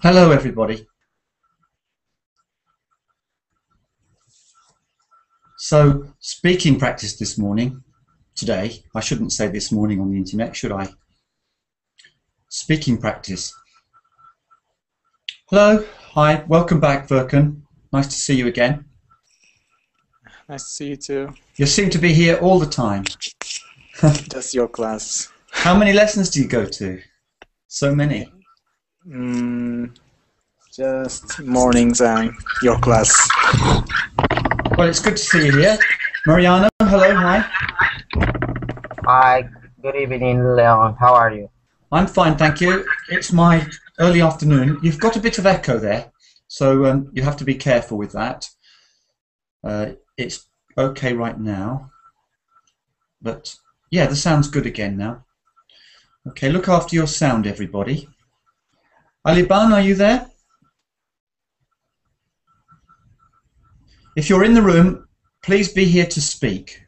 Hello, everybody. So, speaking practice this morning, today, I shouldn't say this morning on the internet, should I? Speaking practice. Hello, hi, welcome back, Verkan. Nice to see you again. Nice to see you too. You seem to be here all the time. Just your class. How many lessons do you go to? So many. Just mornings and your class. Well, it's good to see you here. Mariano, hello, hi. Hi, good evening, Leon. How are you? I'm fine, thank you. It's my early afternoon. You've got a bit of echo there, so you have to be careful with that. It's okay right now, but yeah, the sound's good again now. Okay, look after your sound, everybody. Aliban, are you there? If you're in the room, please be here to speak.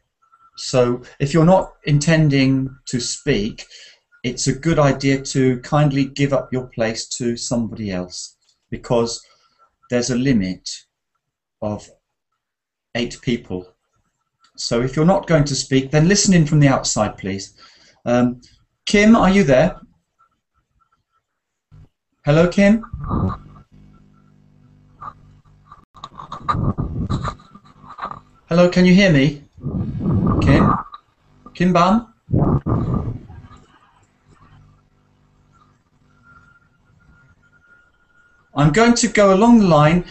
So if you're not intending to speak, it's a good idea to kindly give up your place to somebody else, because there's a limit of 8 people. So if you're not going to speak, then listen in from the outside, please. Kim, are you there? Hello, Kim? Hello, can you hear me? Kim? Kim Bam? I'm going to go along the line,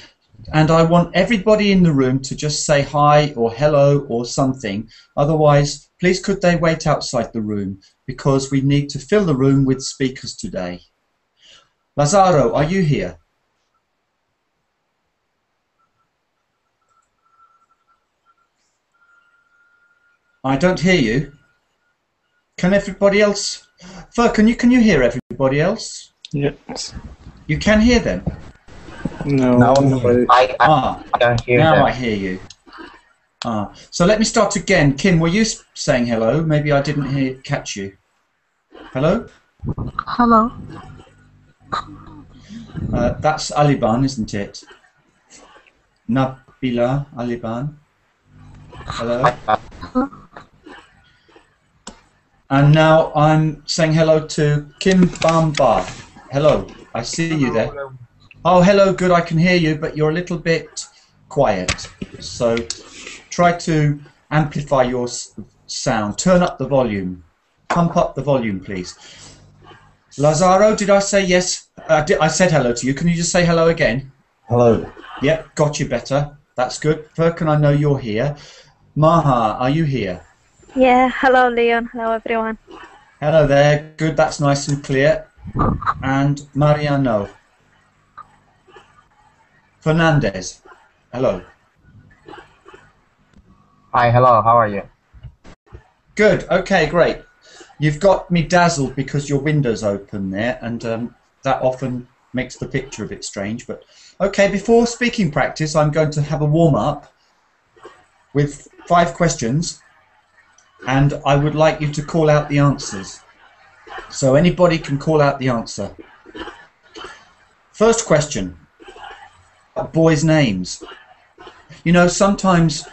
and I want everybody in the room to just say hi or hello or something. Otherwise, please could they wait outside the room, because we need to fill the room with speakers today. Lazaro, are you here? I don't hear you. Can everybody else? Verkan, can you hear everybody else? Yes. You can hear them? No. I can hear now them. I hear you. So let me start again. Kim, were you saying hello? Maybe I didn't catch you. Hello? Hello. That's Aliban, isn't it? Nabila Aliban. Hello? And now I'm saying hello to Kim Bamba. Hello, I see you there. Oh, hello, good, I can hear you, but you're a little bit quiet. So try to amplify your sound. Turn up the volume. Pump up the volume, please. Lazaro, did I say yes? I said hello to you. Can you just say hello again? Hello. Yep, got you better. That's good. Verkan, I know you're here. Maha, are you here? Yeah, hello Leon, hello everyone. Hello there. Good, that's nice and clear. And Mariano. Fernandez. Hello. Hi, hello, how are you? Good, okay, great. You've got me dazzled because your window's open there, and that often makes the picture a bit strange. But okay, before speaking practice, I'm going to have a warm-up with 5 questions, and I would like you to call out the answers. So anybody can call out the answer. First question, boys' names. You know, sometimes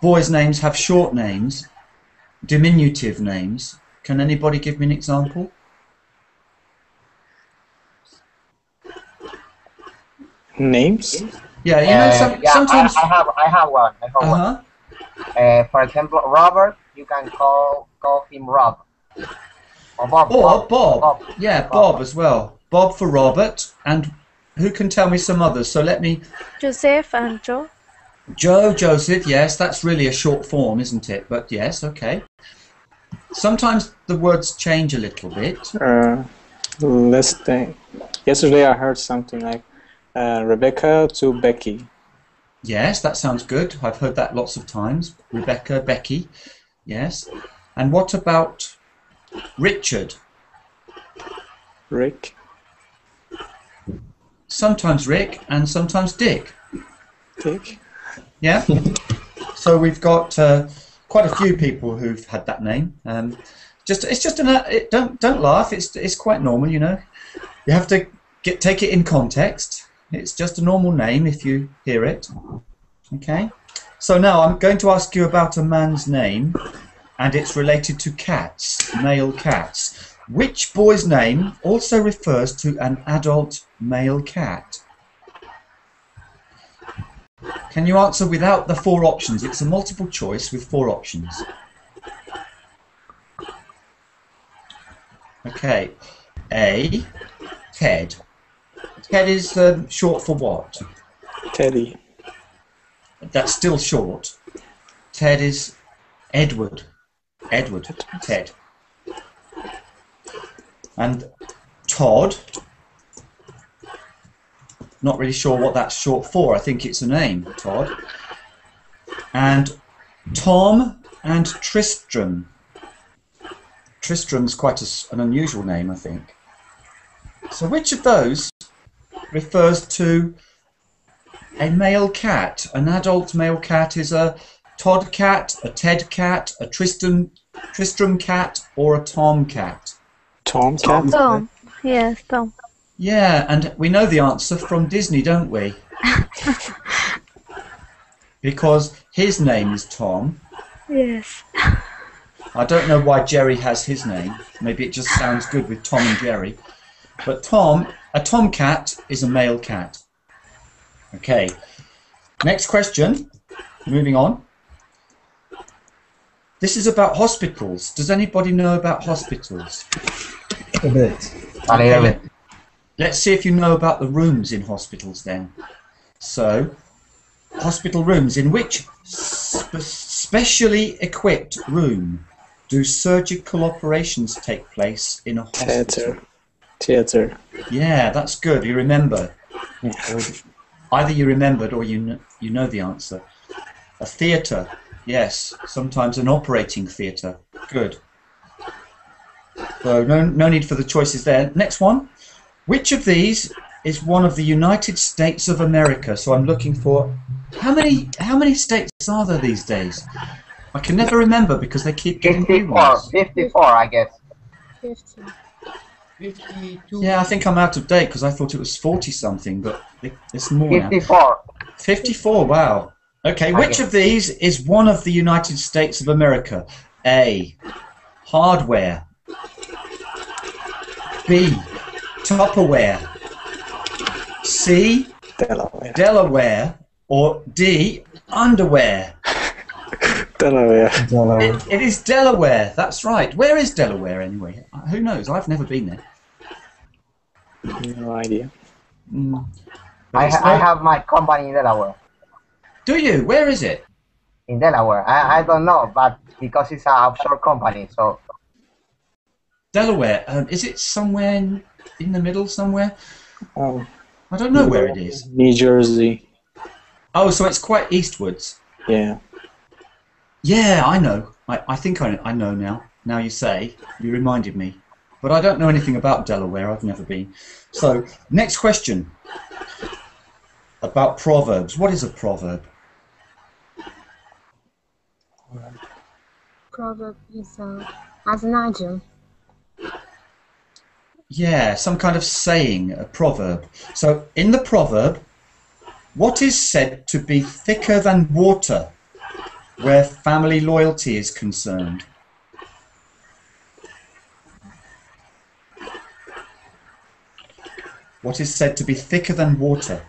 boys' names have short names, diminutive names. Can anybody give me an example? Names? Yeah, you know, sometimes... I have one. One. For example, Robert, you can call him Rob. Or Bob. Or Bob. Yeah, Bob as well. Bob for Robert. And who can tell me some others? So let me... Joseph and Joe. Joe, Joseph, yes, that's really a short form, isn't it? But yes, okay. Sometimes the words change a little bit. Let's think. Yesterday I heard something like Rebecca to Becky. Yes, that sounds good. I've heard that lots of times. Rebecca, Becky. Yes. And what about Richard? Rick. Sometimes Rick and sometimes Dick. Dick. Yeah. So we've got quite a few people who've had that name. Don't laugh. It's quite normal, you know. You have to take it in context. It's just a normal name if you hear it. Okay. So now I'm going to ask you about a man's name, and it's related to cats, male cats. Which boy's name also refers to an adult male cat? Can you answer without the 4 options? It's a multiple choice with 4 options. Okay. A. Ted. Ted is short for what? Teddy. That's still short. Ted is Edward. Edward. Ted. And Todd. Not really sure what that's short for. I think it's a name, Todd. And Tom and Tristram. Tristram's quite an unusual name, I think. So which of those refers to a male cat? An adult male cat is a Todd cat, a Ted cat, a Tristram cat, or a Tom cat? Tom cat? Tom. Yes, Tom. Yeah, and we know the answer from Disney, don't we? Because his name is Tom. Yes. I don't know why Jerry has his name. Maybe it just sounds good with Tom and Jerry. But a tomcat is a male cat. Okay. Next question. Moving on. This is about hospitals. Does anybody know about hospitals? A bit. A little bit. Let's see if you know about the rooms in hospitals then. So, hospital rooms. In which specially equipped room do surgical operations take place in a hospital? Theater. Yeah, that's good. You remember. Yeah. Either you remembered or you know the answer. A theatre. Yes, sometimes an operating theatre. Good. So no need for the choices there. Next one. Which of these is one of the United States of America? So I'm looking for how many states are there these days? I can never remember because they keep getting new 54. ones. 54, I guess. 50. 52. Yeah, I think I'm out of date because I thought it was 40 something, but it's more now. 54. 54. Wow. Okay, which of these is one of the United States of America? A. Hardware. B. Tupperware. C. Delaware. Or D. Underwear. Delaware. It is Delaware. That's right. Where is Delaware anyway? Who knows? I've never been there. No idea. I have my company in Delaware. Do you? Where is it? In Delaware. I don't know, but because it's an offshore company, so. Delaware. Is it somewhere in the middle somewhere? Oh, I don't know where it is. New Jersey. Oh, so it's quite eastwards. Yeah. Yeah, I know. I think I know now. Now you say. You reminded me. But I don't know anything about Delaware. I've never been. So, next question. About proverbs. What is a proverb? Proverb is as an idiom. Yeah, some kind of saying, a proverb. So, in the proverb, what is said to be thicker than water where family loyalty is concerned? What is said to be thicker than water?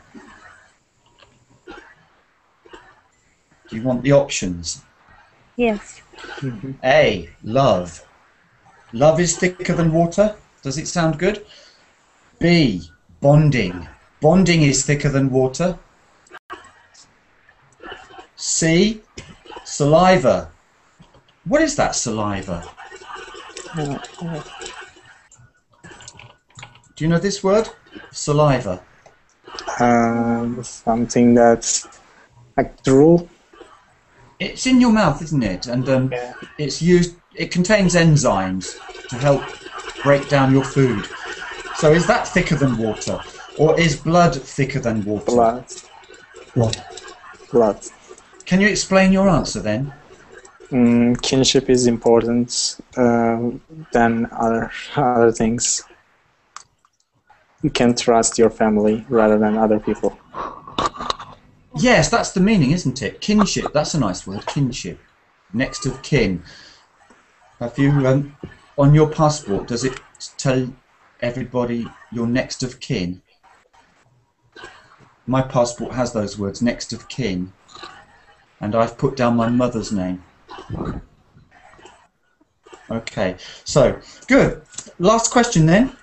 Do you want the options? Yes. A. Love. Love is thicker than water. Does it sound good? B. Bonding. Bonding is thicker than water. C. Saliva. What is that saliva? Do you know this word? Saliva. Something that's like drool. It's in your mouth, isn't it? And it's used. It contains enzymes to help break down your food. So is that thicker than water, or is blood thicker than water? Blood. Blood. Blood. Can you explain your answer then? Kinship is important than other things. You can trust your family rather than other people. Yes, that's the meaning, isn't it? Kinship. That's a nice word. Kinship. Next of kin. Have you, on your passport, does it tell everybody you're next of kin? My passport has those words, next of kin. And I've put down my mother's name. Okay, so, good. Last question then.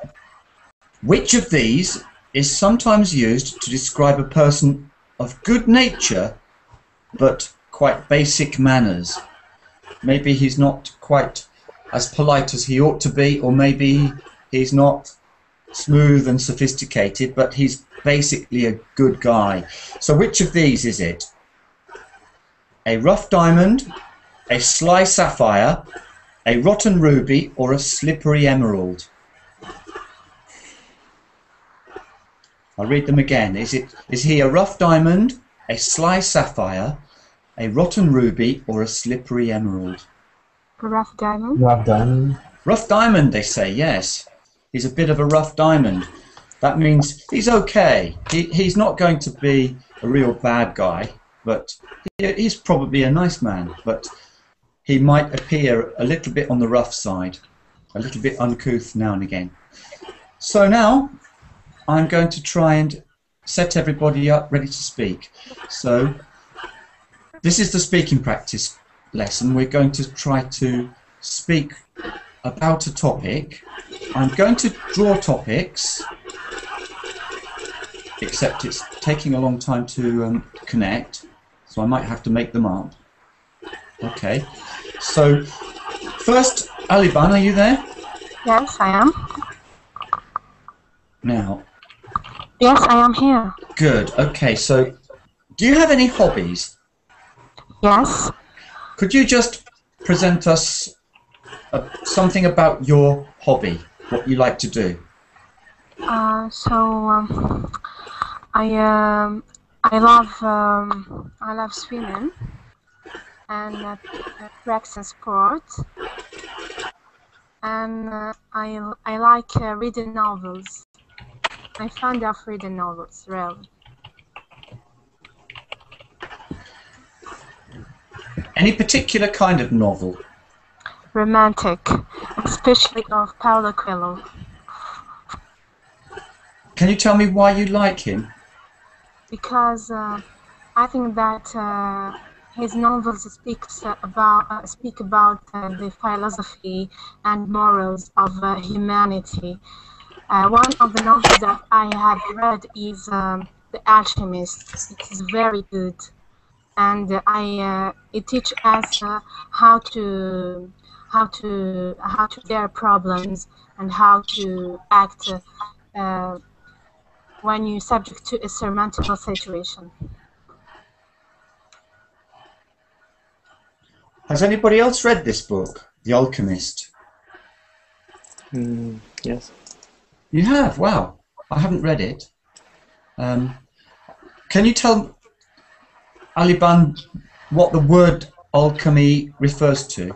Which of these is sometimes used to describe a person of good nature, but quite basic manners? Maybe he's not quite as polite as he ought to be, or maybe he's not smooth and sophisticated, but he's basically a good guy. So which of these is it? A rough diamond, a sly sapphire, a rotten ruby, or a slippery emerald? I'll read them again. Is he a rough diamond, a sly sapphire, a rotten ruby, or a slippery emerald? Rough diamond. Rough diamond. Rough diamond, they say, yes. He's a bit of a rough diamond. That means he's okay. He's not going to be a real bad guy, but he's probably a nice man. But he might appear a little bit on the rough side, a little bit uncouth now and again. So now I'm going to try and set everybody up ready to speak. So this is the speaking practice lesson. We're going to try to speak about a topic. I'm going to draw topics, except it's taking a long time to connect, so I might have to make them up. Okay, so first, Aliban, are you there? Yes, I am. Now. Yes, I am here. Good, okay, so do you have any hobbies? Yes. Could you just present us something about your hobby, what you like to do? I love swimming and practicing sport, and I like reading novels. I'm fond of reading novels, really. Any particular kind of novel? Romantic, especially of Paulo Coelho. Can you tell me why you like him? Because I think that his novels speak about the philosophy and morals of humanity. One of the novels that I have read is The Alchemist. It is very good, and it teaches us how to bear problems and how to act when you're subject to a surmountable situation. Has anybody else read this book, The Alchemist? Yes. You have? Wow. I haven't read it. Can you tell Aliban what the word alchemy refers to?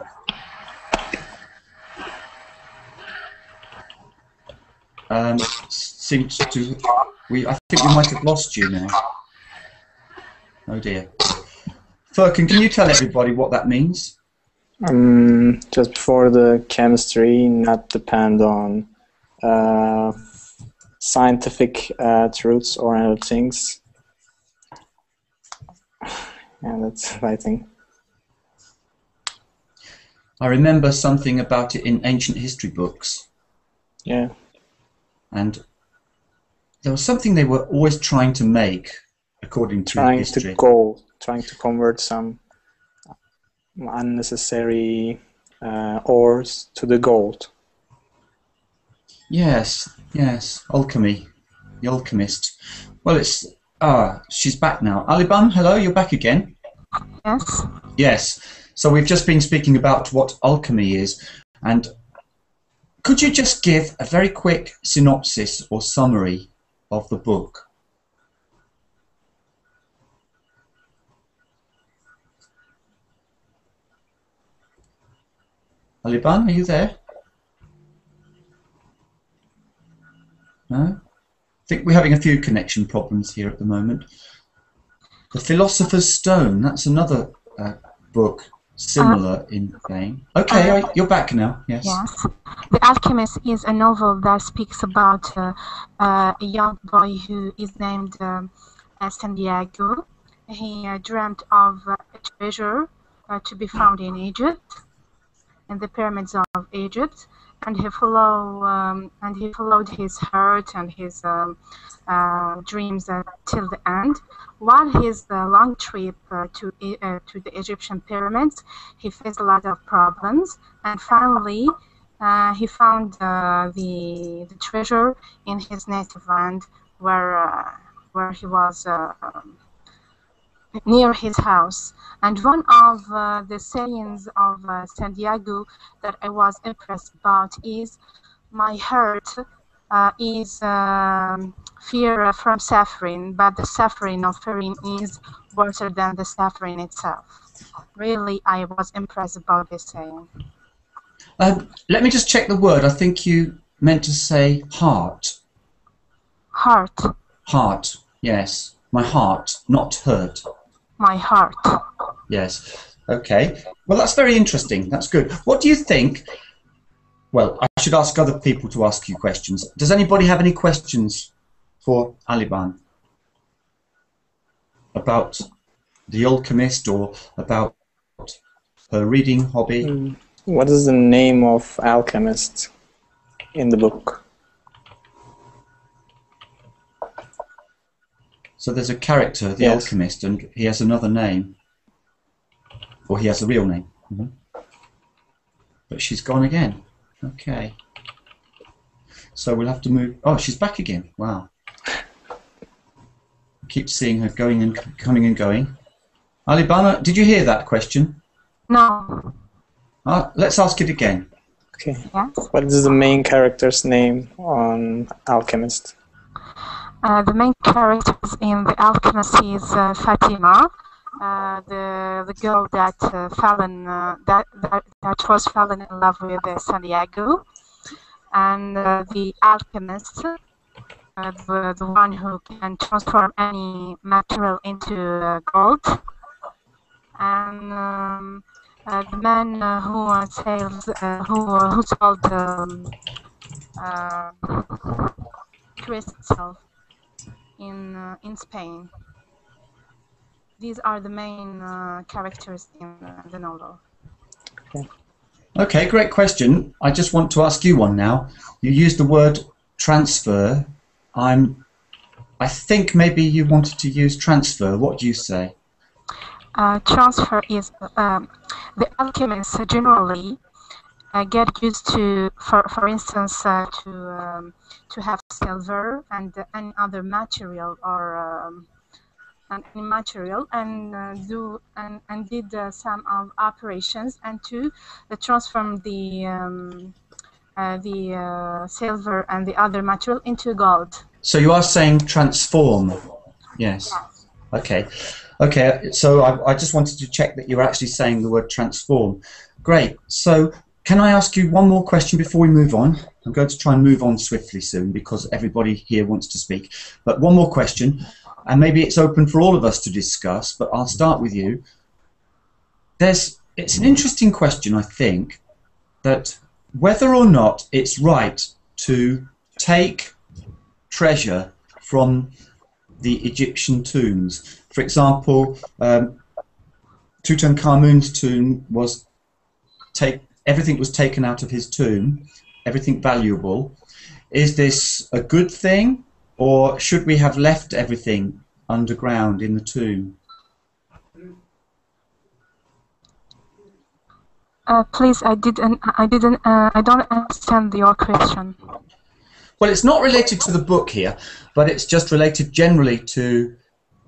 Seems to... I think we might have lost you now. Oh dear. Furkan, can you tell everybody what that means? Just before the chemistry, not depend on scientific truths or other things. Yeah, that's what I think. I remember something about it in ancient history books. Yeah. And there was something they were always trying to make, according to history. Trying to convert some unnecessary ores to the gold. Yes, yes, alchemy, the alchemist. Well, it's she's back now. Aliban, hello, you're back again. Yes. Yes. So we've just been speaking about what alchemy is, and could you just give a very quick synopsis or summary of the book? Aliban, are you there? No? I think we're having a few connection problems here at the moment. The Philosopher's Stone, that's another book similar in vein. Okay, you're back now, yes. Yes. The Alchemist is a novel that speaks about a young boy who is named Santiago. He dreamt of a treasure to be found in Egypt, in the pyramids of Egypt, and he followed his heart and his dreams till the end. While his long trip to the Egyptian pyramids, he faced a lot of problems, and finally he found the treasure in his native land, where he was near his house. And one of the sayings of Santiago that I was impressed about is, "My heart is fear from suffering, but the suffering of fearing is worse than the suffering itself." Really, I was impressed about this saying. Let me just check the word. I think you meant to say heart. Heart. Heart, yes. My heart, not hurt. My heart. Yes. Okay. Well, that's very interesting. That's good. What do you think? Well, I should ask other people to ask you questions. Does anybody have any questions for Aliban about The Alchemist or about her reading hobby? What is the name of Alchemist in the book? So there's a character, the Alchemist, and he has another name. Or he has a real name. But she's gone again. Okay. So we'll have to move... Oh, she's back again. Wow. I keep seeing her going and coming and going. Alibana, did you hear that question? No. Let's ask it again. Okay. Yes. What is the main character's name on Alchemist? The main characters in The Alchemist is Fatima, the girl that was fallen in love with Santiago, and the alchemist, the one who can transform any material into gold, and the man who sold crystal in Spain. These are the main characters in the novel. Okay, great question. I just want to ask you one now. You used the word transfer. I think maybe you wanted to use transfer. What do you say? Transfer is the alchemists generally get used to, for instance, to have silver and any other material or and did some of operations and to transform the silver and the other material into gold. So you are saying transform? Yes. Okay. Okay. So I just wanted to check that you're actually saying the word transform. Great. So can I ask you one more question before we move on? I'm going to try and move on swiftly soon because everybody here wants to speak. But one more question, and maybe it's open for all of us to discuss, but I'll start with you. It's an interesting question, I think, that whether or not it's right to take treasure from the Egyptian tombs. For example, Tutankhamun's tomb was everything was taken out of his tomb, everything valuable. Is this a good thing, or should we have left everything underground in the tomb? Please, I don't understand your question. Well, it's not related to the book here, but it's just related generally to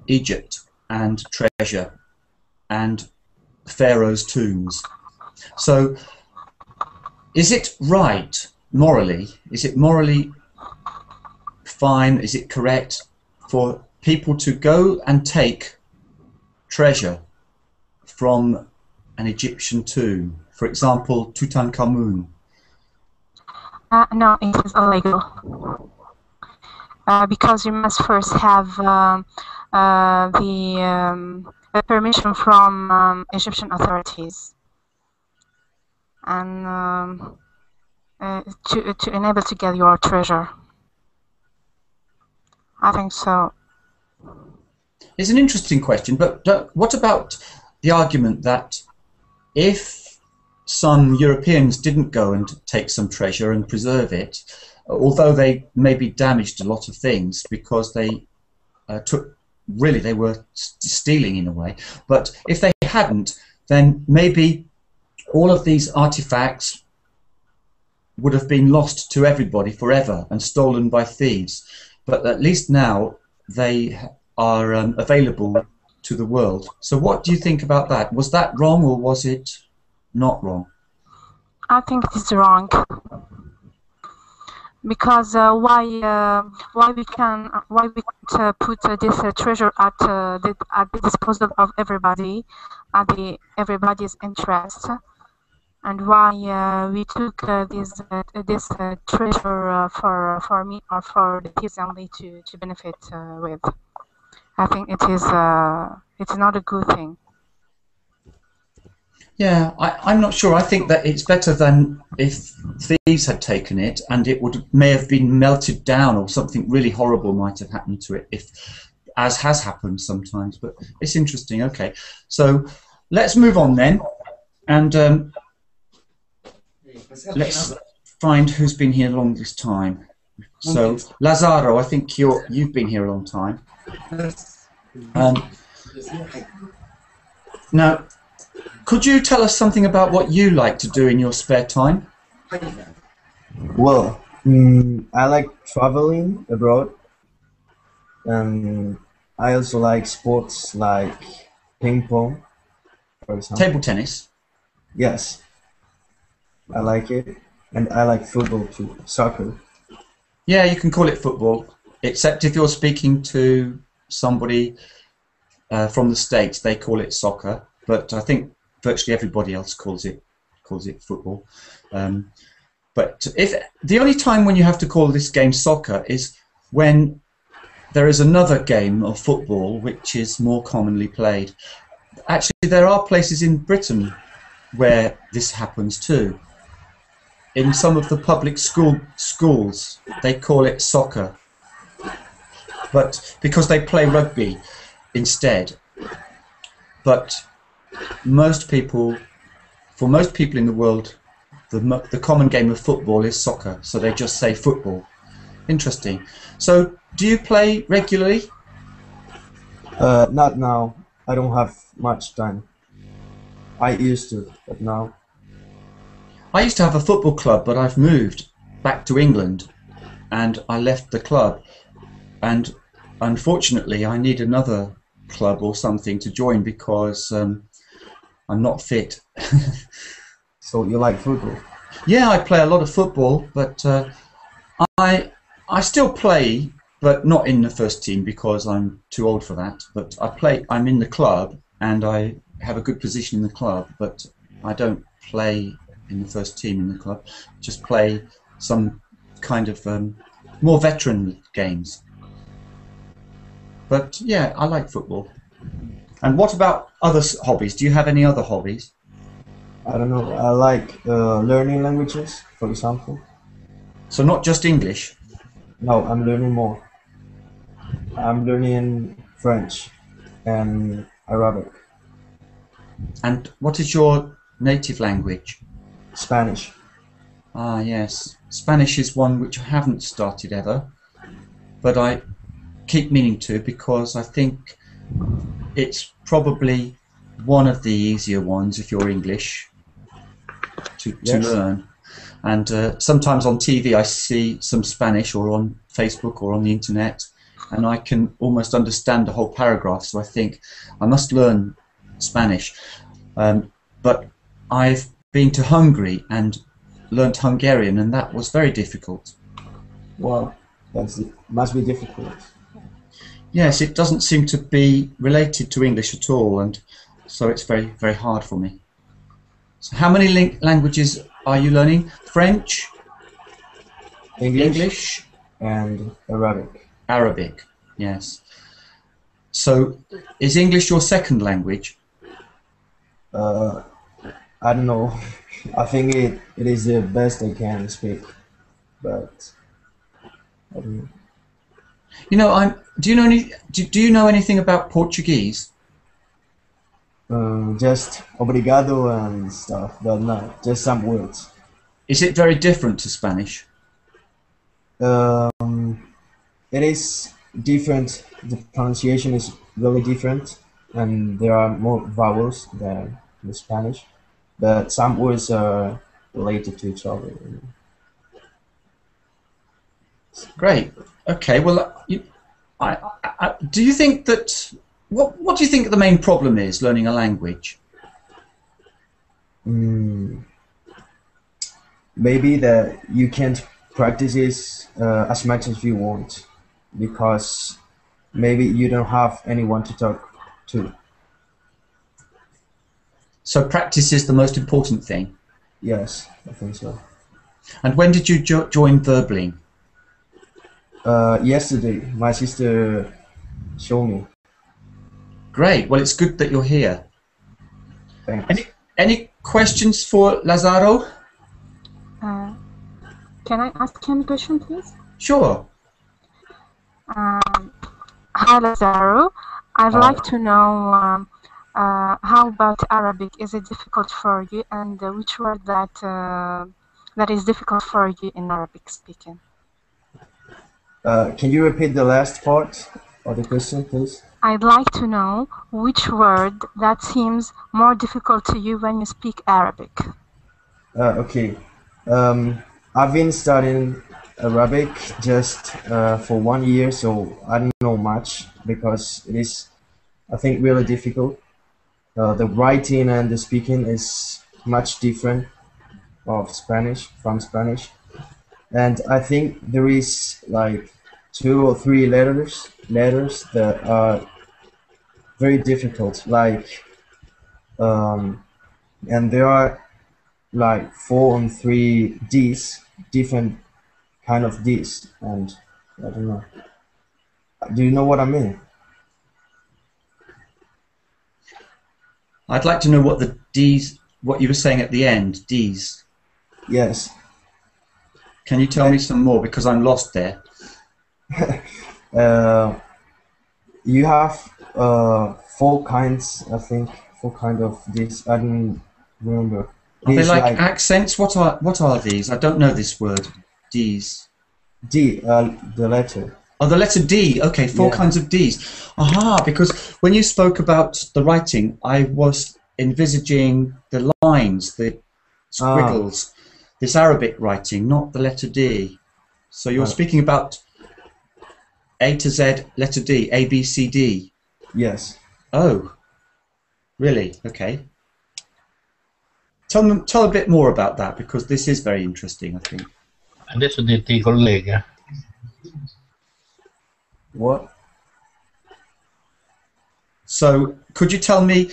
Egypt and treasure and Pharaoh's tombs. So, is it right, morally, is it morally fine, is it correct for people to go and take treasure from an Egyptian tomb? For example, Tutankhamun. No, it is illegal. Because you must first have the permission from Egyptian authorities, and to enable to get your treasure. I think so. It's an interesting question, but what about the argument that if some Europeans didn't go and take some treasure and preserve it, although they maybe damaged a lot of things because they they were stealing in a way, but if they hadn't, then maybe all of these artifacts would have been lost to everybody forever and stolen by thieves. But at least now they are available to the world. So what do you think about that? Was that wrong or was it not wrong? I think it is wrong. Because why we can't put this treasure at the disposal of everybody, at everybody's interest, and why we took this treasure for me or for the kids only to benefit with. I think it's not a good thing. Yeah, I'm not sure. I think that it's better than if thieves had taken it and it may have been melted down or something really horrible might have happened to it, as has happened sometimes. But it's interesting. Okay, so let's move on then, and let's find who's been here the longest time. So Lazaro, I think you've been here a long time. Now, could you tell us something about what you like to do in your spare time? Well, I like traveling abroad. I also like sports like ping pong, for example. Table tennis? Yes, I like it. And I like football too, soccer. Yeah, you can call it football, except if you're speaking to somebody from the States, they call it soccer. But I think virtually everybody else calls it football. But if the only time when you have to call this game soccer is when there is another game of football which is more commonly played. Actually, there are places in Britain where this happens too. In some of the public schools, they call it soccer, but because they play rugby instead. But for most people in the world, the common game of football is soccer, so they just say football. Interesting. So, do you play regularly? Not now. I don't have much time. I used to, but now. I used to have a football club, but I've moved back to England, and I left the club. And unfortunately, I need another club or something to join because I'm not fit. So you like football? Yeah, I play a lot of football, but I still play, but not in the first team because I'm too old for that. But I'm in the club, and I have a good position in the club, but I don't play in the first team in the club. Just play some kind of more veteran games. But yeah, I like football. And what about other hobbies? Do you have any other hobbies? I don't know. I like learning languages, for example. So not just English? No, I'm learning more. I'm learning French and Arabic. And what is your native language? Spanish. Ah, yes. Spanish is one which I haven't started ever, but I keep meaning to because I think it's probably one of the easier ones if you're English to learn. And sometimes on TV I see some Spanish, or on Facebook or on the internet, and I can almost understand the whole paragraph, so I think I must learn Spanish. But I've been to Hungary and learnt Hungarian, and that was very difficult. Well, must be difficult. Yes, it doesn't seem to be related to English at all, and so it's very, very hard for me. So how many languages are you learning? French, English, and Arabic. Arabic. Yes. So, is English your second language? I don't know. I think it is the best I can speak, but I don't know. You know, Do you know Do you know anything about Portuguese? Just obrigado and stuff, but no, just some words. Is it very different to Spanish? It is different. The pronunciation is really different, and there are more vowels than in Spanish. But some words are related to each other. Great. Okay. Well, do you think that what do you think the main problem is learning a language? Maybe that you can't practice it as much as you want because maybe you don't have anyone to talk to. So practice is the most important thing. Yes, I think so. And when did you join Verbling? Yesterday, my sister showed me. Great. Well, it's good that you're here. Thanks. Any questions for Lazaro? Can I ask him a question, please? Sure. Hi, Lazaro. I'd like to know how about Arabic? Is it difficult for you, and which word that is difficult for you in Arabic speaking? Can you repeat the last part of the question, please? I'd like to know which word that seems more difficult to you when you speak Arabic. Okay. I've been studying Arabic just for 1 year, so I don't know much because it is, I think, really difficult. The writing and the speaking is much different from Spanish, and I think there is like 2 or 3 letters that are very difficult, like and there are like 4 and 3 D's, different kind of D's, and I don't know. Do you know what I mean? I'd like to know what the D's, what you were saying at the end, D's. Yes. Can you tell me some more, because I'm lost there? You have 4 kinds, I think, 4 kind of D's. I don't remember. Are they like accents? What are these? I don't know this word. D's. D, the letter. Oh, the letter D. Okay, 4 kinds of D's. Aha, because when you spoke about the writing, I was envisaging the lines, the squiggles, this Arabic writing, not the letter D. So you're speaking about A to Z, letter D, A, B, C, D. Yes. Oh, really? Okay. Tell a bit more about that, because this is very interesting, I think. Adesso ti collega. What? So, could you tell me,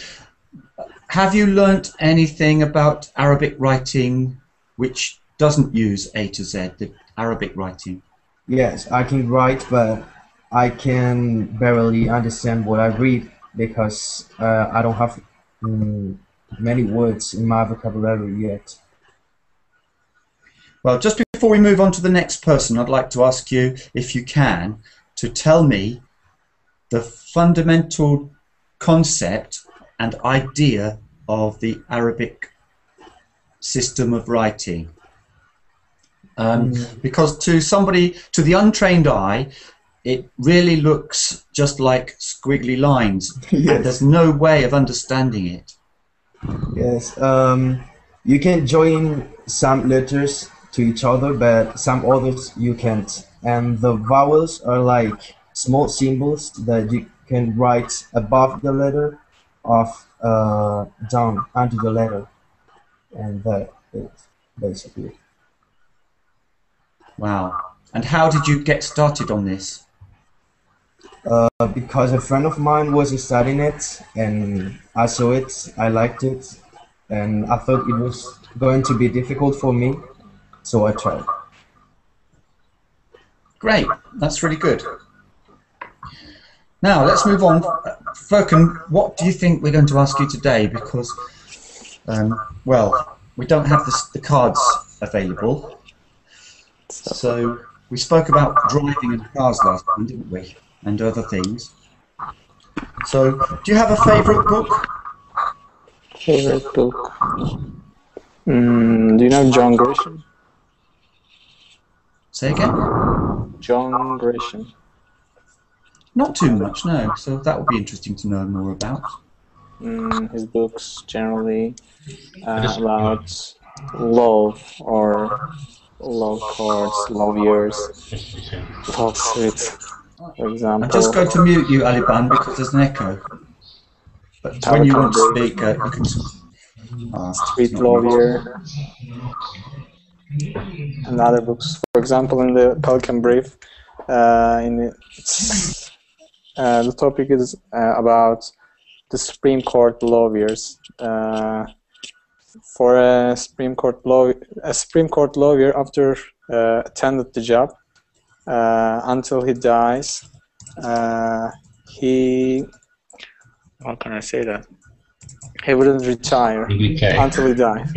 have you learnt anything about Arabic writing which doesn't use A to Z, the Arabic writing? Yes, I can write, but I can barely understand what I read because I don't have many words in my vocabulary yet. Well, just before we move on to the next person, I'd like to ask you, if you can, to tell me the fundamental concept and idea of the Arabic system of writing. Because to the untrained eye, it really looks just like squiggly lines, Yes. and there's no way of understanding it. Yes, you can join some letters to each other, but some others you can't. And the vowels are like small symbols that you can write above the letter or down under the letter. And that is basically. Wow. And how did you get started on this? Because a friend of mine was studying it and I saw it, I liked it, and I thought it was going to be difficult for me, so I tried. Great, that's really good. Now let's move on. Furkan, what do you think we're going to ask you today? Because, well, we don't have the cards available. So we spoke about driving and cars last time, didn't we? And other things. So, do you have a favourite book? Favorite book? Do you know John Grisham? Say again? John Grisham. Not too much, no. So that would be interesting to know more about. His books generally about love or love chords, love years, love suite, for example. I'm just going to mute you, Aliban, because there's an echo. But when you want to speak, you can ask. Sweet Love Year. And other books. For example, in the Pelican Brief, the topic is about the Supreme Court lawyers. For a Supreme Court lawyer, after attended the job until he dies, he, how can I say that? He wouldn't retire until he dies.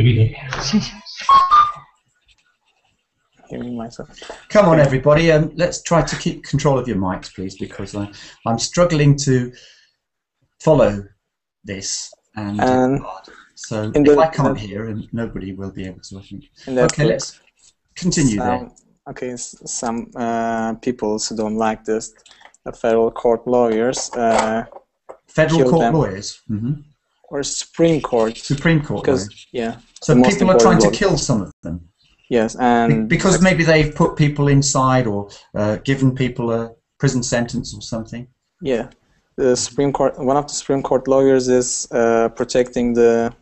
Hearing myself. Come on, everybody. Let's try to keep control of your mics, please, because I'm struggling to follow this. And so if I can't hear, and nobody will be able to, I think. Okay, let's continue there. Okay, some people who don't like this, federal court lawyers. Federal court lawyers? Mm-hmm. Or Supreme Court. Supreme Court lawyers. Yeah. So people are trying to kill some of them? Yes, and because maybe they've put people inside or given people a prison sentence or something. Yeah, the Supreme Court. One of the Supreme Court lawyers is protecting the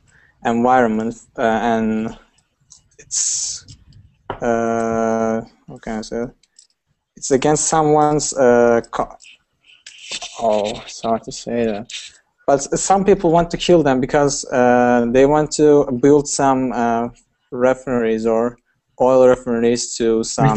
environment, and it's how can I say? It's against someone's. It's hard to say that. But some people want to kill them because they want to build some refineries or oil refineries to some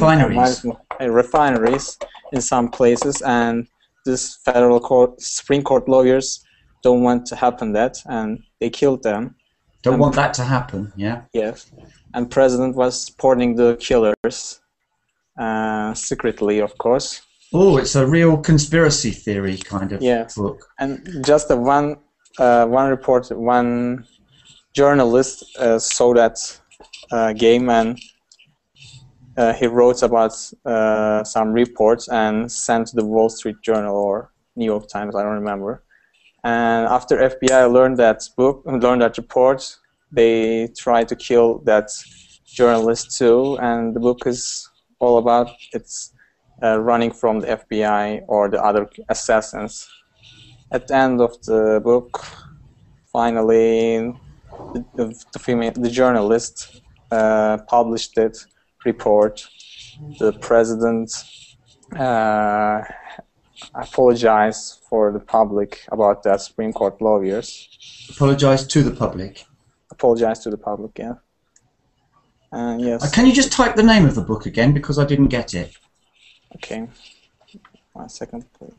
refineries in some places, and this federal court, Supreme Court lawyers don't want to happen that, and they killed them. Don't want that to happen, yeah. Yes, and President was supporting the killers secretly, of course. Oh, it's a real conspiracy theory kind of book. And just one report, one journalist saw that game, and he wrote about some reports and sent to the Wall Street Journal or New York Times, I don't remember. And after FBI learned that report, they tried to kill that journalist too. And the book is all about it's running from the FBI or the other assassins. At the end of the book, finally, the journalist published it. Report. The president apologized for the public about that Supreme Court lawyers. Apologized to the public? Apologized to the public, yeah. Yes. Can you just type the name of the book again, because I didn't get it? Okay. 1 second, please.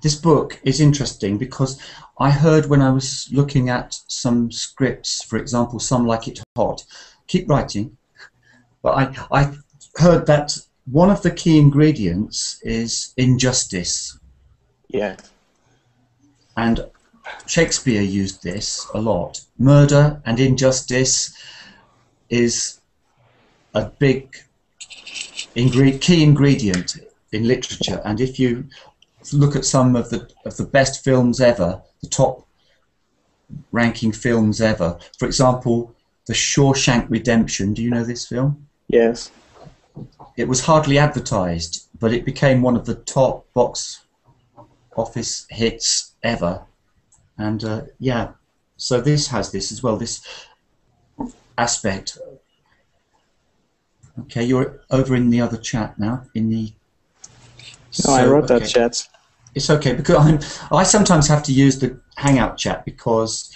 This book is interesting because I heard when I was looking at some scripts, for example, Some Like It Hot, keep writing, but I heard that one of the key ingredients is injustice. Yeah. And Shakespeare used this a lot. Murder and injustice is a big key ingredient in literature. And if you look at some of the best films ever, the top ranking films ever, for example, The Shawshank Redemption, do you know this film? Yes. It was hardly advertised, but it became one of the top box office hits ever. And yeah, so this has this as well, this aspect. Okay, you're over in the other chat now. I wrote that chat. It's okay, because I sometimes have to use the Hangout chat because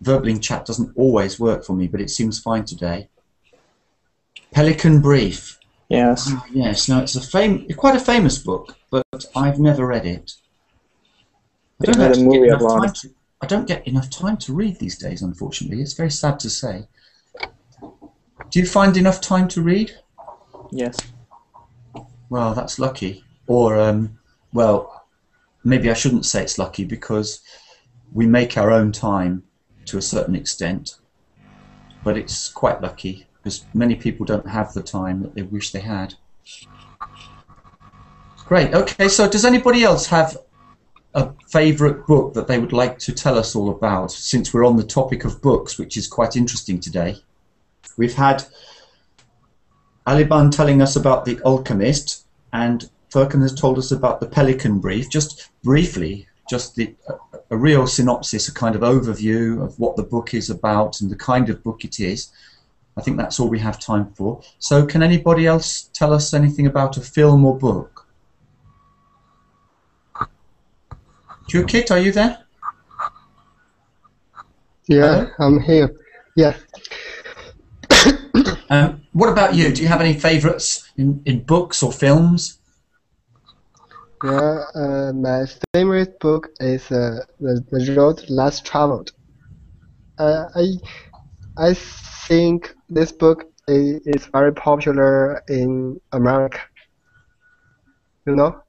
verbal in chat doesn't always work for me, but it seems fine today. Pelican Brief. Yes. Yes, no, it's quite a famous book, but I've never read it. They made a movie about it. I don't get enough time to read these days, unfortunately. It's very sad to say. Do you find enough time to read? Yes. Well, that's lucky. Or, well, maybe I shouldn't say it's lucky, because we make our own time to a certain extent. But it's quite lucky, because many people don't have the time that they wish they had. Great. Okay, so does anybody else have a favourite book that they would like to tell us all about, since we're on the topic of books, which is quite interesting today? We've had Aliban telling us about The Alchemist, and Firkin has told us about The Pelican Brief. Just briefly, just a real synopsis, a kind of overview of what the book is about and the kind of book it is. I think that's all we have time for. So can anybody else tell us anything about a film or book? Kit, are you there? Yeah, Hello? I'm here. Yeah. What about you? Do you have any favourites in books or films? Yeah, my favorite book is the Road Less Traveled. I think this book is very popular in America. You know?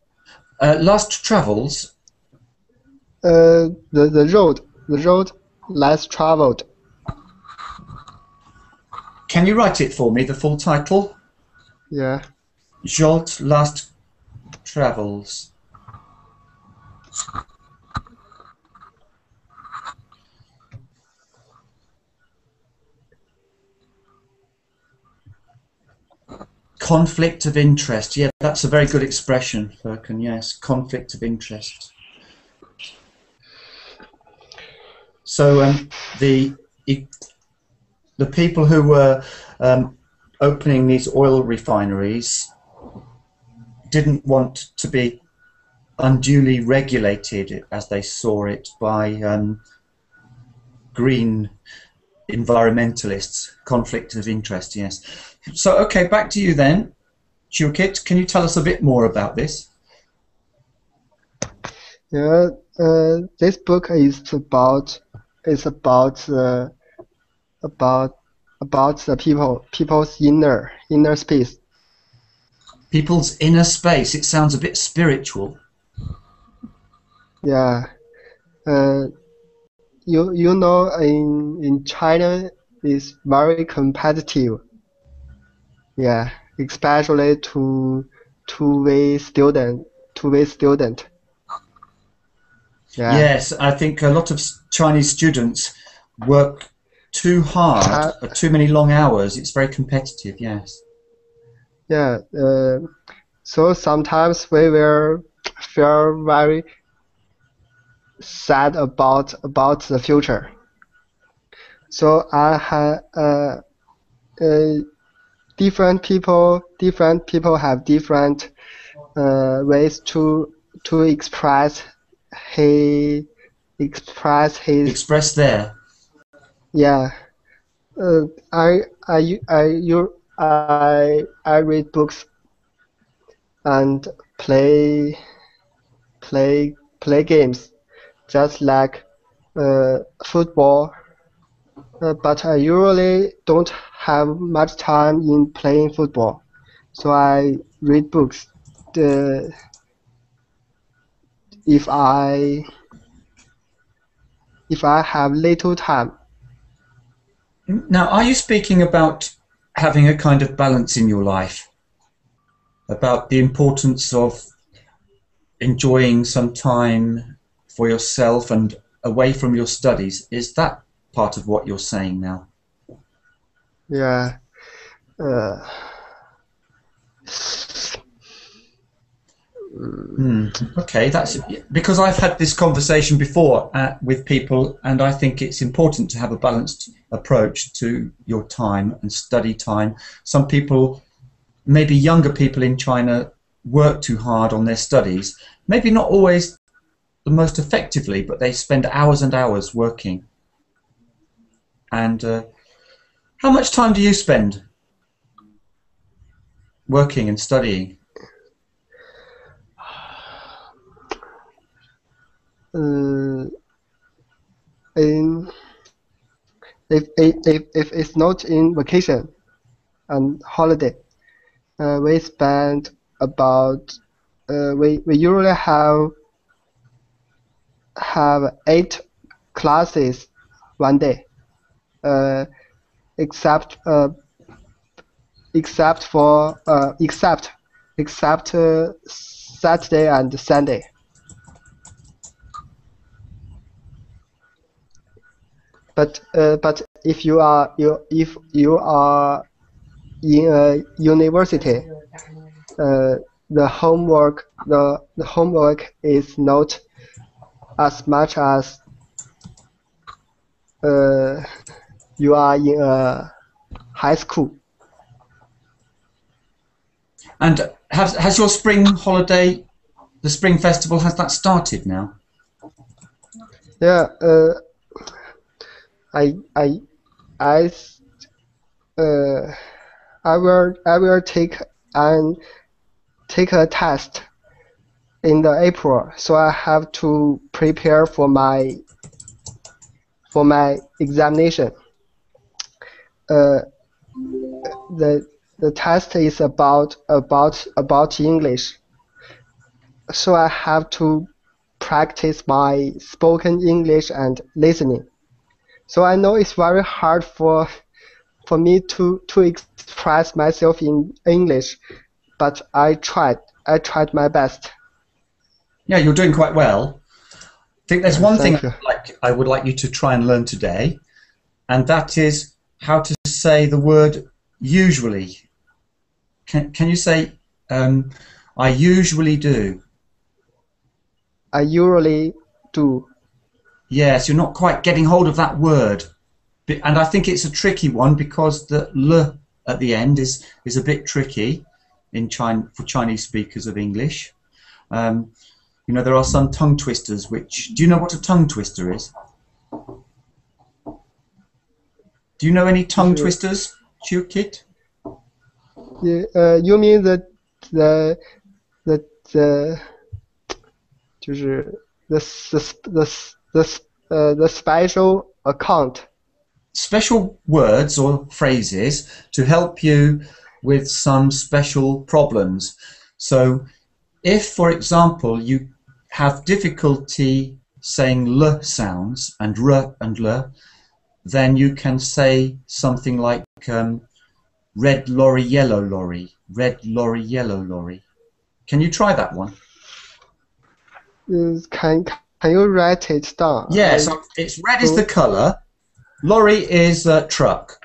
Last Travels? The road less traveled. Can you write it for me, the full title? Yeah. Jolt Last Travels. Conflict of interest. Yeah, that's a very good expression, Firkin. Yes, conflict of interest. So the people who were opening these oil refineries didn't want to be unduly regulated, as they saw it, by green environmentalists. Conflict of interest, yes. So, okay, back to you then. Chukit, can you tell us a bit more about this? Yeah. This book is about the people's inner space. People's inner space. It sounds a bit spiritual. Yeah. You know, in China is very competitive. Yeah, especially two-way student. Yeah. Yes, I think a lot of Chinese students work too hard, too many long hours. It's very competitive, yes. Yeah, so sometimes we will feel very sad about the future. So I have different people have different ways to express their. Yeah. I read books and play games, just like football. But I usually don't have much time in playing football, so I read books. If I have little time. Now, are you speaking about having a kind of balance in your life? About the importance of enjoying some time for yourself and away from your studies? Is that part of what you're saying now? Yeah. Okay, that's because I've had this conversation before with people, and I think it's important to have a balanced approach to your time and study time. Some people, maybe younger people in China, work too hard on their studies. Maybe not always the most effectively, but they spend hours and hours working. And how much time do you spend working and studying? In if it's not in vacation and holiday, we spend about we usually have 8 classes one day, except Saturday and Sunday. But if you are in a university, the homework is not as much as you are in a high school. And has your spring holiday, the spring festival, has that started now? Yeah, I will take a test in the April, so I have to prepare for my examination. The test is about English, so I have to practice my spoken English and listening. So I know it's very hard for me to express myself in English, but I tried my best. Yeah, you're doing quite well. I think there's one thing you. I would like you to try and learn today, and that is how to say the word usually. Can you say, I usually do? I usually do. Yes, you're not quite getting hold of that word. And I think it's a tricky one because the L at the end is a bit tricky for Chinese speakers of English. You know, there are some tongue twisters which... Do you know what a tongue twister is? Do you know any tongue twisters, Chiu Kit? Yeah, you mean the special account. Special words or phrases to help you with some special problems. So if, for example, you have difficulty saying L sounds and R and L, then you can say something like red lorry, yellow lorry, red lorry, yellow lorry. Can you try that one? Can you write it down? Yes, it's red is the colour, lorry is a truck,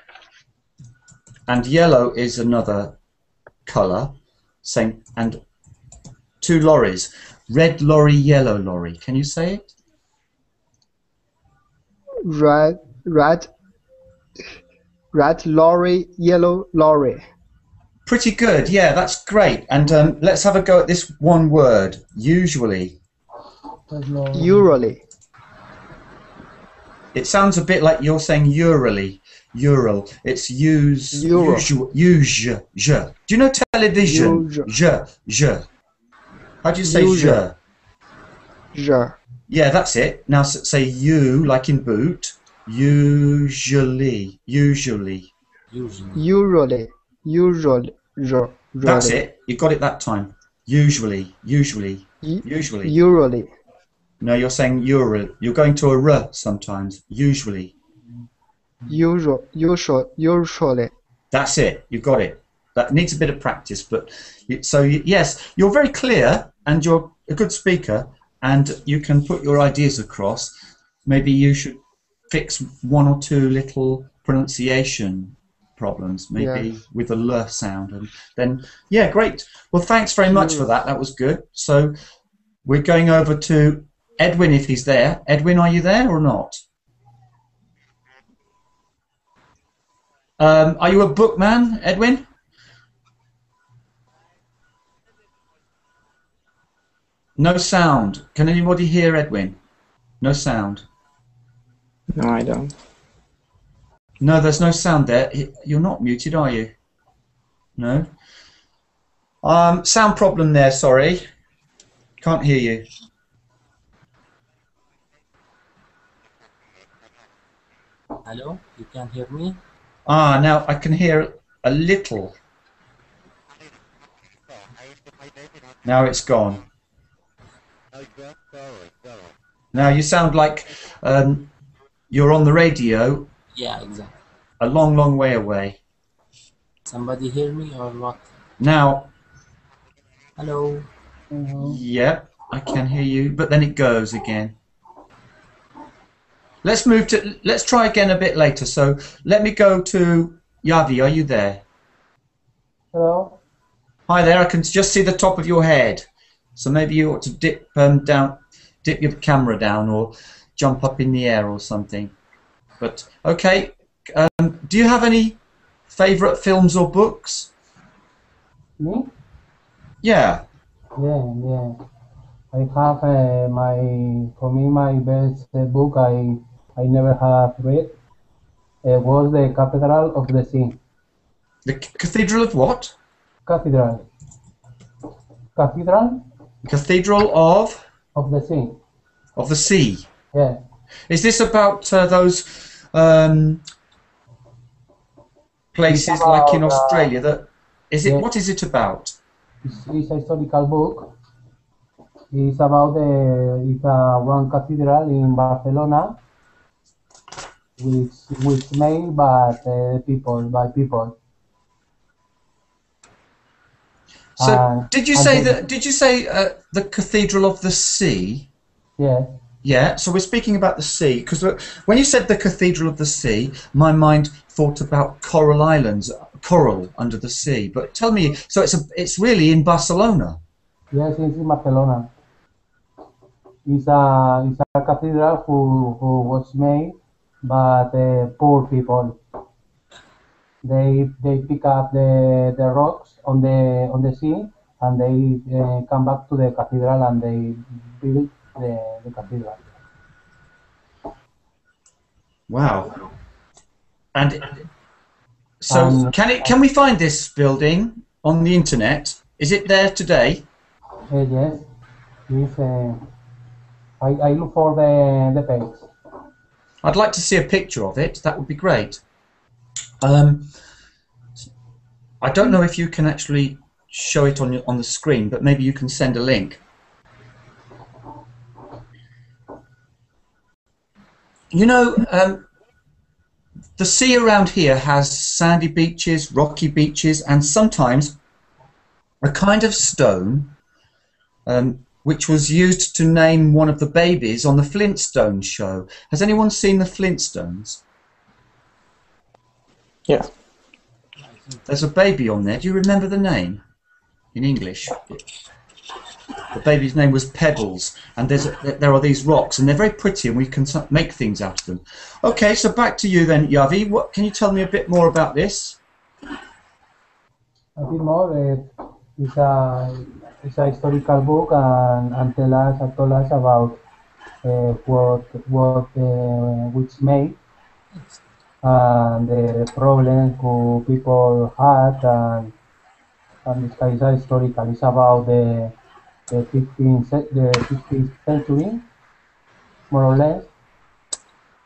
and yellow is another colour, same, and 2 lorries. Red lorry, yellow lorry. Can you say it? Red lorry, yellow lorry. Pretty good, yeah, that's great. And let's have a go at this one word, usually. Usually. It sounds a bit like you're saying Urally. Ural. It's usual. Do you know television? Je. How do you say je? Je. Yeah, that's it. Now say you, like in boot. Usually. Usually. That's it. You got it that time. Usually. No, you're saying usually. You're going to a r sometimes. Usually. Usually. That's it. You got it. That needs a bit of practice, but yes, you're very clear and you're a good speaker, and you can put your ideas across. Maybe you should fix 1 or 2 little pronunciation problems, maybe with the l sound, and then yeah, great. Well, thanks very much for that. That was good. So we're going over to Edwin if he's there. Edwin, are you there or not? Are you a bookman, Edwin? No sound. Can anybody hear Edwin? No sound. No, I don't. No, there's no sound there. You're not muted, are you? No. Sound problem there, sorry. Can't hear you. Hello, you can hear me? Ah, now I can hear a little. Now it's gone. Now you sound like you're on the radio. Yeah, exactly. A long, long way away. Somebody hear me or what? Now. Hello. Yeah, I can hear you, but then it goes again. Let's try again a bit later. So let me go to Yavi. Are you there? Hello. Hi there. I can just see the top of your head. So maybe you ought to dip your camera down or jump up in the air or something. But okay. Do you have any favorite films or books? Me? Yeah. Yeah. I have my best book I never have read was The Cathedral of the Sea. The Cathedral of what? Cathedral. Cathedral? Cathedral of? Of the Sea. Of the Sea? Yeah. Is this about those places like in Australia? That is it? Yeah. What is it about? It's a historical book. It's about one cathedral in Barcelona, which made by people. So did you say the Cathedral of the Sea? Yeah. Yeah. So we're speaking about the sea because when you said the Cathedral of the Sea, my mind thought about coral islands, coral under the sea. But tell me, so it's really in Barcelona? Yes, it's in Barcelona. It's a cathedral who was made by the poor people. They pick up the rocks on the sea and they come back to the cathedral and they build the cathedral. Wow! And so can we find this building on the internet? Is it there today? Yes. I look for the page. I'd like to see a picture of it. That would be great. I don't know if you can actually show it on the screen, but maybe you can send a link. You know, the sea around here has sandy beaches, rocky beaches, and sometimes a kind of stone which was used to name one of the babies on the Flintstones show. Has anyone seen the Flintstones? Yeah. There's a baby on there. Do you remember the name in English? The baby's name was Pebbles, and there are these rocks, and they're very pretty, and we can make things out of them. Okay, so back to you then, Yavi. What can you tell me a bit more about this? A bit more. It's a historical book and told us about which made and the problems who people had and it's a historical. It's about the 15th century, more or less,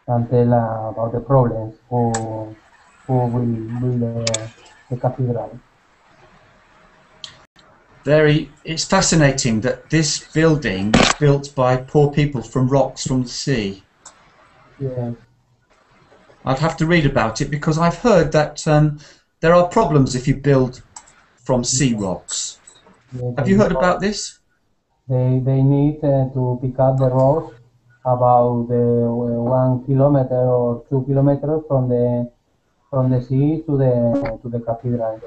and tell about the problems who will build the cathedral. It's fascinating that this building was built by poor people from rocks from the sea. Yes. I'd have to read about it because I've heard that there are problems if you build from sea rocks. Yes, have you heard about this? They need to pick up the rocks about 1 kilometer or 2 kilometers from the sea to the cathedral.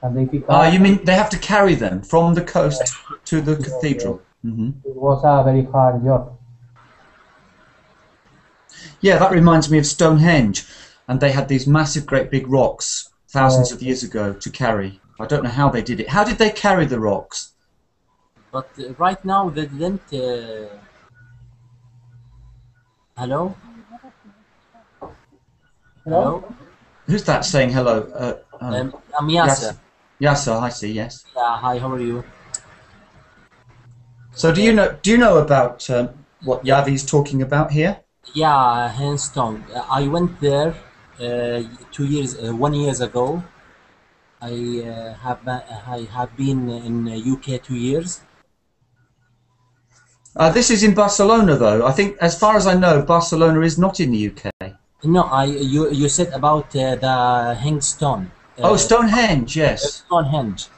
And they pick up. You mean they have to carry them from the coast to the cathedral? Mm-hmm. It was a very hard job. Yeah, that reminds me of Stonehenge, and they had these massive, great big rocks thousands of years ago to carry. I don't know how they did it. How did they carry the rocks? But right now they didn't. Hello? Hello? Hello? Who's that saying hello? I'm Yasser. Yes. Yasser, I see. Yes. Yeah, hi, how are you? So do you know? Do you know about what Yeah, Yavi's talking about here? yeah, Handstone. I went there 1 years ago. I have been in UK 2 years. This is in Barcelona, though. I think, as far as I know, Barcelona is not in the UK. No, you said about the Hangstone, Oh, Stonehenge, yes. Stonehenge.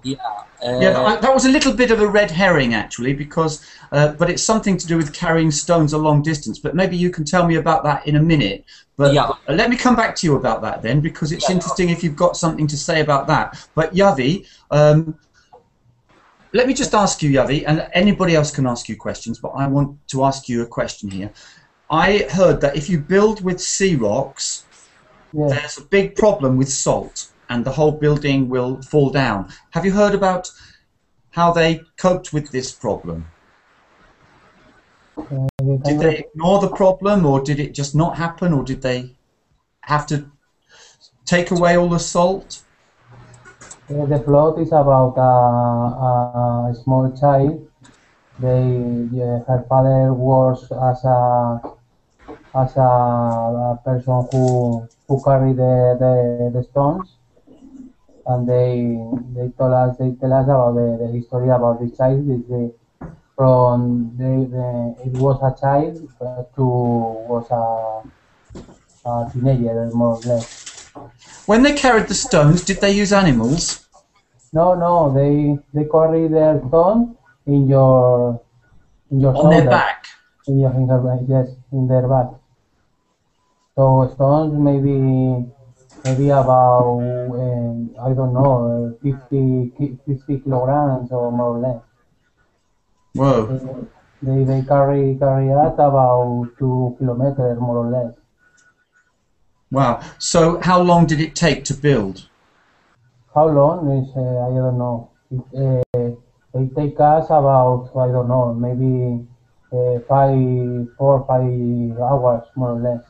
Yeah, Yeah, that was a little bit of a red herring, actually, because, but it's something to do with carrying stones a long distance. But maybe you can tell me about that in a minute. But yeah, let me come back to you about that then, because it's yeah. interesting if you've got something to say about that. But Yavi, let me just ask you, Yavi, and anybody else can ask you questions, but I want to ask you a question here. I heard that if you build with sea rocks, Yes. there's a big problem with salt, and the whole building will fall down. Have you heard about how they coped with this problem? Can Did you they repeat? ignore the problem, or did it just not happen, or did they have to take away all the salt? The plot is about a small child. Her father works as a person who carry the stones, and they tell us about the history about the child. It was a child to was a teenager, more or less. When they carried the stones, did they use animals? No, they carry their stone in your On their shoulder, back? in her back, yes, in their back. So stones maybe about I don't know 50 kilograms or more or less. Whoa. They carry that about 2 kilometers more or less. Wow. So how long did it take to build? How long is I don't know. It take us about I don't know maybe 4 or 5 hours more or less.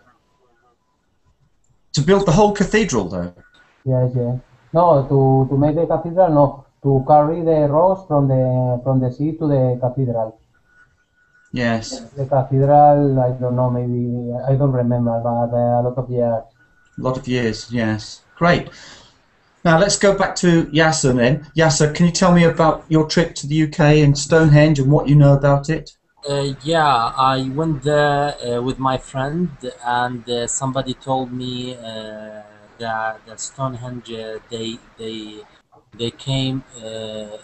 To build the whole cathedral, though? Yes, yes. No, to make the cathedral, no. To carry the rocks from the sea to the cathedral. Yes. The cathedral, I don't know, maybe I don't remember, but a lot of years. A lot of years, yes. Great. Now let's go back to Yasser then. Yasser, can you tell me about your trip to the UK and Stonehenge and what you know about it? Yeah, I went there with my friend, and somebody told me that the Stonehenge they came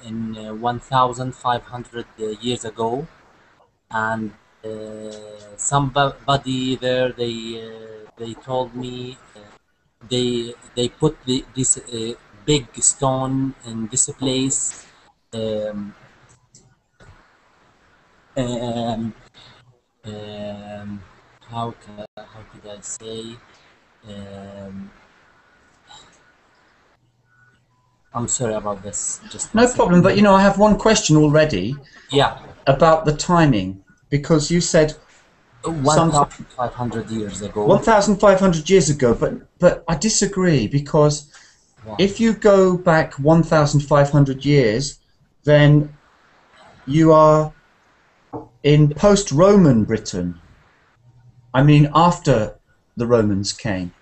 in 1,500 years ago, and somebody there they told me they put this big stone in this place. Um, um, um, how could I say? Um, I'm sorry about this. Just one No problem, second. but you know, I have one question already Yeah, about the timing, because you said some 1,500 years ago. 1,500 years ago, but I disagree, because Wow. if you go back 1,500 years, then you are in post-Roman Britain. I mean, after the Romans came.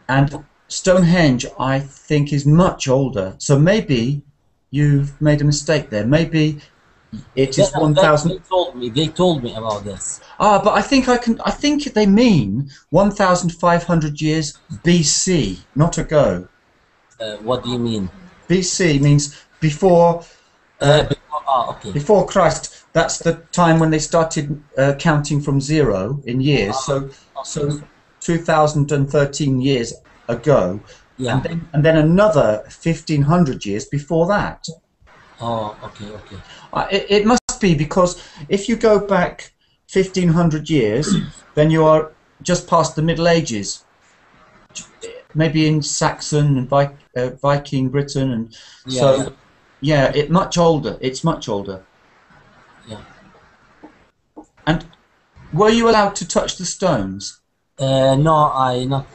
And Stonehenge, I think, is much older. So maybe you've made a mistake there. Maybe it is They 1,000. told me about this. But I think they mean 1,500 years BC, not ago. What do you mean? BC means before Okay. before Christ. That's the time when they started counting from zero in years. So 2013 years ago, Yeah. and then another 1,500 years before that. Oh, okay, okay. It must be, because if you go back 1,500 years, then you are just past the Middle Ages. Maybe in Saxon and Viking Britain, and so yeah, it's much older. It's much older. Yeah. And were you allowed to touch the stones? No,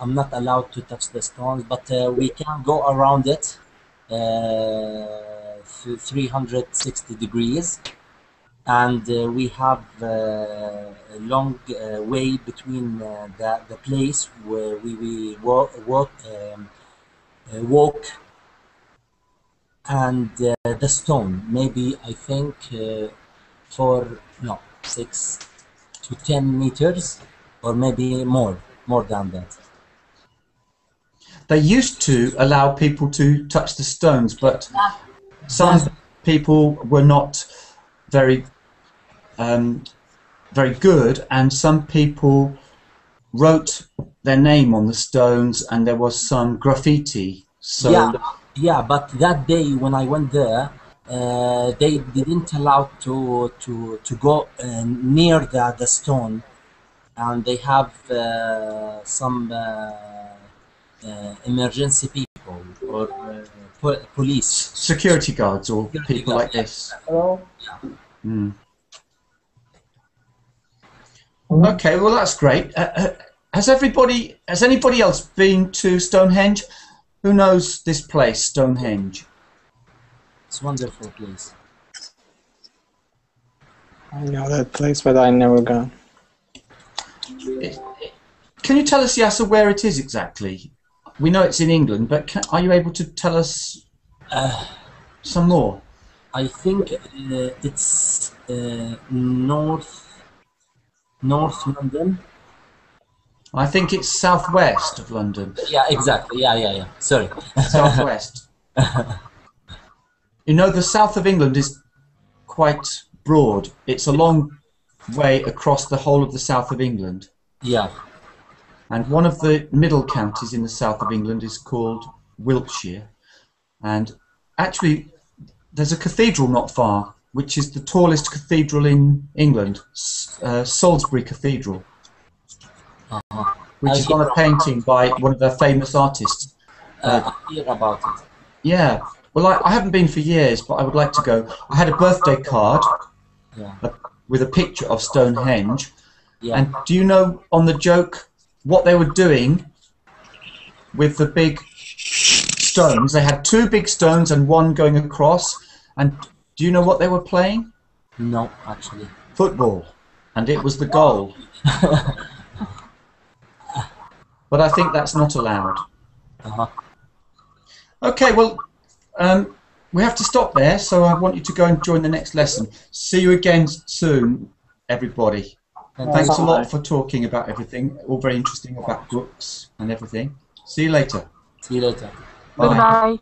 I'm not allowed to touch the stones, but we can go around it 360 degrees, and we have a long way between the place where we walk and the stone. Maybe I think for no 6 to 10 meters, or maybe more than that. They used to allow people to touch the stones, but some people were not very very good, and some people wrote their name on the stones, and there was some graffiti. So yeah, but that day when I went there, they didn't allow to go near the stone, and they have some emergency people or police, security guards or security people guards, like this. Hello. Mm. Okay, well that's great. Has anybody else been to Stonehenge? Who knows this place, Stonehenge? It's a wonderful place. I know that place, but I never gone. Can you tell us, Yasser, where it is exactly? We know it's in England, but are you able to tell us some more? I think it's north London. I think it's southwest of London. Yeah, exactly. Yeah. Sorry. Southwest. You know, the south of England is quite broad. It's a long way across the whole of the south of England. Yeah. And one of the middle counties in the south of England is called Wiltshire. And actually, there's a cathedral not far, which is the tallest cathedral in England, Salisbury Cathedral, which is on a painting by one of their famous artists. I hear about it. Yeah. Well, I haven't been for years, but I would like to go. I had a birthday card with a picture of Stonehenge. Yeah. And do you know, on the joke, what they were doing with the big stones? They had two big stones and one going across. And do you know what they were playing? No, actually. Football. And it was the goal. But I think that's not allowed. Okay, well, we have to stop there, so I want you to go and join the next lesson. See you again soon, everybody. Thanks a lot for talking about everything. All very interesting about books and everything. See you later. See you later. Bye. Goodbye.